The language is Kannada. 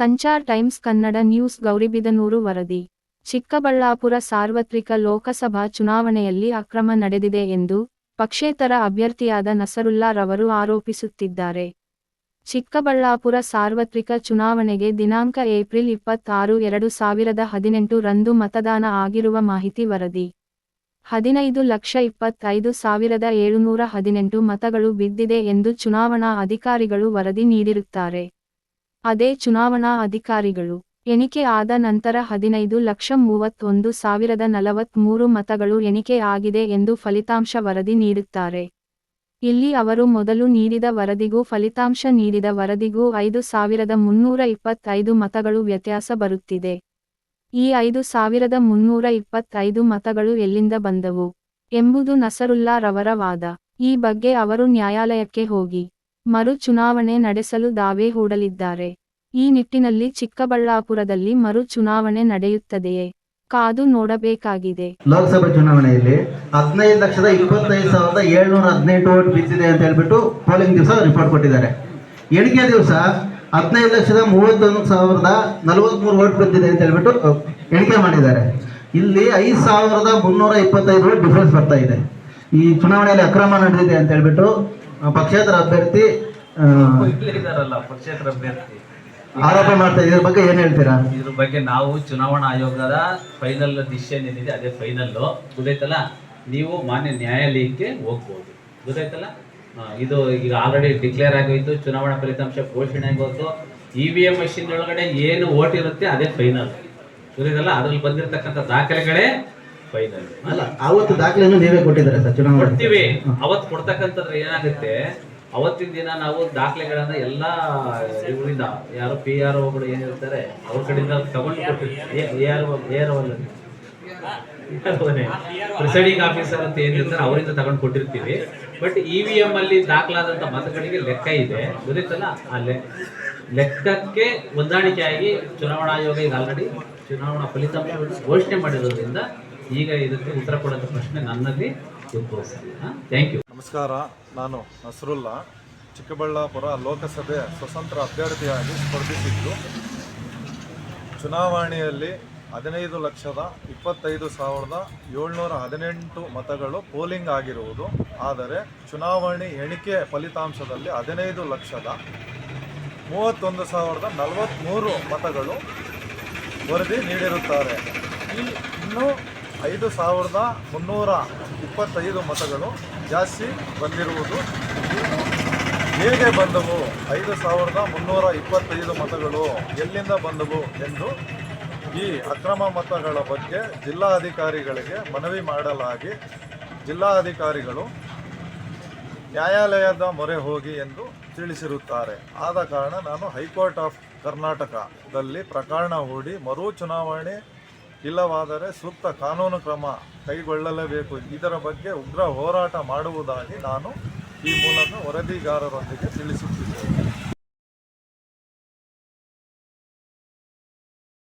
ಸಂಚಾರ್ ಟೈಮ್ಸ್ ಕನ್ನಡ ನ್ಯೂಸ್ ಗೌರಿಬಿದನೂರು ವರದಿ. ಚಿಕ್ಕಬಳ್ಳಾಪುರ ಸಾರ್ವತ್ರಿಕ ಲೋಕಸಭಾ ಚುನಾವಣೆಯಲ್ಲಿ ಅಕ್ರಮ ನಡೆದಿದೆ ಎಂದು ಪಕ್ಷೇತರ ಅಭ್ಯರ್ಥಿಯಾದ ನಸರುಲ್ಲಾ ರವರು ಆರೋಪಿಸುತ್ತಿದ್ದಾರೆ. ಚಿಕ್ಕಬಳ್ಳಾಪುರ ಸಾರ್ವತ್ರಿಕ ಚುನಾವಣೆಗೆ ದಿನಾಂಕ ಏಪ್ರಿಲ್ 26, 2018 ರಂದು ಮತದಾನ ಆಗಿರುವ ಮಾಹಿತಿ ವರದಿ. 15,25,718 ಮತಗಳು ಬಿದ್ದಿದೆ ಎಂದು ಚುನಾವಣಾ ಅಧಿಕಾರಿಗಳು ವರದಿ ನೀಡಿರುತ್ತಾರೆ. ಅದೇ ಚುನಾವಣಾ ಅಧಿಕಾರಿಗಳು ಎಣಿಕೆ ಆದ ನಂತರ 15,31,043 ಮತಗಳು ಎಣಿಕೆ ಆಗಿದೆ ಎಂದು ಫಲಿತಾಂಶ ವರದಿ ನೀಡುತ್ತಾರೆ. ಇಲ್ಲಿ ಅವರು ಮೊದಲು ನೀಡಿದ ವರದಿಗೂ ಫಲಿತಾಂಶ ನೀಡಿದ ವರದಿಗೂ 5,325 ಮತಗಳು ವ್ಯತ್ಯಾಸ ಬರುತ್ತಿದೆ. ಈ 5,325 ಮತಗಳು ಎಲ್ಲಿಂದ ಬಂದವು ಎಂಬುದು ನಸರುಲ್ಲಾ ರವರ ವಾದ. ಈ ಬಗ್ಗೆ ಅವರು ನ್ಯಾಯಾಲಯಕ್ಕೆ ಹೋಗಿ ಮರು ಚುನಾವಣೆ ನಡೆಸಲು ದಾವೆ ಹೂಡಲಿದ್ದಾರೆ. ಈ ನಿಟ್ಟಿನಲ್ಲಿ ಚಿಕ್ಕಬಳ್ಳಾಪುರದಲ್ಲಿ ಮರು ಚುನಾವಣೆ ನಡೆಯುತ್ತದೆಯೇ ಕಾದು ನೋಡಬೇಕಾಗಿದೆ. ಲೋಕಸಭಾ ಚುನಾವಣೆಯಲ್ಲಿ 15,25,718 ವೋಟ್ ಬಿದ್ದಿದೆ ಅಂತ ಹೇಳ್ಬಿಟ್ಟು ಪೋಲಿಂಗ್ ದಿವಸ ರಿಪೋರ್ಟ್ ಕೊಟ್ಟಿದ್ದಾರೆ. ಎಣಿಕೆ ದಿವಸ 15,31,043 ವೋಟ್ ಬಿದ್ದಿದೆ ಅಂತ ಹೇಳ್ಬಿಟ್ಟು ಎಣಿಕೆ ಮಾಡಿದ್ದಾರೆ. ಇಲ್ಲಿ 5,325 ವೋಟ್ ಡಿಫರೆನ್ಸ್ ಬರ್ತಾ ಇದೆ. ಈ ಚುನಾವಣೆಯಲ್ಲಿ ಅಕ್ರಮ ನಡೆದಿದೆ ಅಂತ ಹೇಳ್ಬಿಟ್ಟು ಪಕ್ಷೇತರ ಅಭ್ಯರ್ಥಿ ಆರೋಪ ಮಾಡ್ತಾ ಇದ್ರ ಬಗ್ಗೆ ಏನ್ ಹೇಳ್ತೀರಾ? ಇದ್ರ ಬಗ್ಗೆ ನಾವು ಚುನಾವಣಾ ಆಯೋಗದ ಫೈನಲ್ ಡಿಸಿಷನ್ ಏನಿದೆ ಅದೇ ಫೈನಲ್ ಗೊತ್ತಾಯ್ತಲ್ಲ. ನೀವು ಮಾನ್ಯ ನ್ಯಾಯಾಲಯಕ್ಕೆ ಹೋಗ್ಬೋದು ಗೊತ್ತಾಯ್ತಲ್ಲ. ಇದು ಈಗ ಆಲ್ರೆಡಿ ಡಿಕ್ಲೇರ್ ಆಗೋಯ್ತು, ಚುನಾವಣಾ ಫಲಿತಾಂಶ ಘೋಷಣೆ ಆಗೋದು. EVM ಮಷಿನ್ ಒಳಗಡೆ ಏನು ಓಟ್ ಇರುತ್ತೆ ಅದೇ ಫೈನಲ್ ಗೊತ್ತಾಯ್ತಲ್ಲ. ಅದ್ರಲ್ಲಿ ಬಂದಿರತಕ್ಕಂಥ ದಾಖಲೆಗಳೇ ಫೈನಲ್ ಅಲ್ಲ. ಅವತ್ತು ದಾಖಲೆಯನ್ನು ನೀವೇ ಕೊಟ್ಟಿದ್ದಾರೆ ಸರ್ ಚುನಾವಣೆ ಕೊಡ್ತೀವಿ. ಅವತ್ತು ಕೊಡ್ತಕ್ಕಂಥದ್ರೆ ಏನಾಗುತ್ತೆ, ಅವತ್ತಿನ ದಿನ ನಾವು ದಾಖಲೆಗಳನ್ನ ಎಲ್ಲ ಇವರಿಂದ ಯಾರು PROಗಳು ಏನಿರ್ತಾರೆ ಅವ್ರ ಕಡೆಯಿಂದ ತಗೊಂಡು ಕೊಟ್ಟಿರ್ತೀವಿ. ಪ್ರಿಸೈಡಿಂಗ್ ಆಫೀಸರ್ ಅಂತ ಏನಿರ್ತಾರೆ ಅವರಿಂದ ತಗೊಂಡು ಕೊಟ್ಟಿರ್ತೀವಿ. ಬಟ್ EVM ಅಲ್ಲಿ ದಾಖಲಾದಂತ ಮತಗಳಿಗೆ ಲೆಕ್ಕ ಇದೆ ಗೊತ್ತಿತ್ತಲ್ಲ. ಆ ಲೆಕ್ಕಕ್ಕೆ ಹೊಂದಾಣಿಕೆಯಾಗಿ ಚುನಾವಣಾ ಆಯೋಗ ಈಗ ಆಲ್ರೆಡಿ ಚುನಾವಣಾ ಫಲಿತಾಂಶವನ್ನು ಘೋಷಣೆ ಮಾಡಿರೋದ್ರಿಂದ ಈಗ ಇದಕ್ಕೆ ಉತ್ತರ ಕೊಡೋಂಥ ಪ್ರಶ್ನೆ ನನ್ನಲ್ಲಿ ಉದ್ಭವಿಸಿದೆ. Thank you. ನಮಸ್ಕಾರ, ನಾನು ನಸರುಲ್ಲಾ ಚಿಕ್ಕಬಳ್ಳಾಪುರ ಲೋಕಸಭೆ ಸ್ವತಂತ್ರ ಅಭ್ಯರ್ಥಿಯಾಗಿ ಸ್ಪರ್ಧಿಸಿದ್ದು ಚುನಾವಣೆಯಲ್ಲಿ 15,25,718 ಮತಗಳು ಪೋಲಿಂಗ್ ಆಗಿರುವುದು. ಆದರೆ ಚುನಾವಣೆ ಎಣಿಕೆ ಫಲಿತಾಂಶದಲ್ಲಿ 15,31,043 ಮತಗಳು ವರದಿ ನೀಡಿರುತ್ತಾರೆ. ಇನ್ನೂ 5,325 ಮತಗಳು ಜಾಸ್ತಿ ಬಂದಿರುವುದು. ಹೇಗೆ ಬಂದವು 5,325 ಮತಗಳು ಎಲ್ಲಿಂದ ಬಂದವು ಎಂದು ಈ ಅಕ್ರಮ ಮತಗಳ ಬಗ್ಗೆ ಜಿಲ್ಲಾಧಿಕಾರಿಗಳಿಗೆ ಮನವಿ ಮಾಡಲಾಗಿ ಜಿಲ್ಲಾಧಿಕಾರಿಗಳು ನ್ಯಾಯಾಲಯದ ಮೊರೆ ಹೋಗಿ ಎಂದು ತಿಳಿಸಿರುತ್ತಾರೆ. ಆದ ಕಾರಣ ನಾನು ಹೈಕೋರ್ಟ್ ಆಫ್ ಕರ್ನಾಟಕದಲ್ಲಿ ಪ್ರಕರಣ ಹೂಡಿ ಮರು ಚುನಾವಣೆ ಇಲ್ಲವಾದರೆ ಸೂಕ್ತ ಕಾನೂನು ಕ್ರಮ ಕೈಗೊಳ್ಳಲೇಬೇಕು. ಇದರ ಬಗ್ಗೆ ಉಗ್ರ ಹೋರಾಟ ಮಾಡುವುದಾಗಿ ನಾನು ಈ ಮೂಲಕ ವರದಿಗಾರರೊಂದಿಗೆ ತಿಳಿಸುತ್ತಿದ್ದೇನೆ.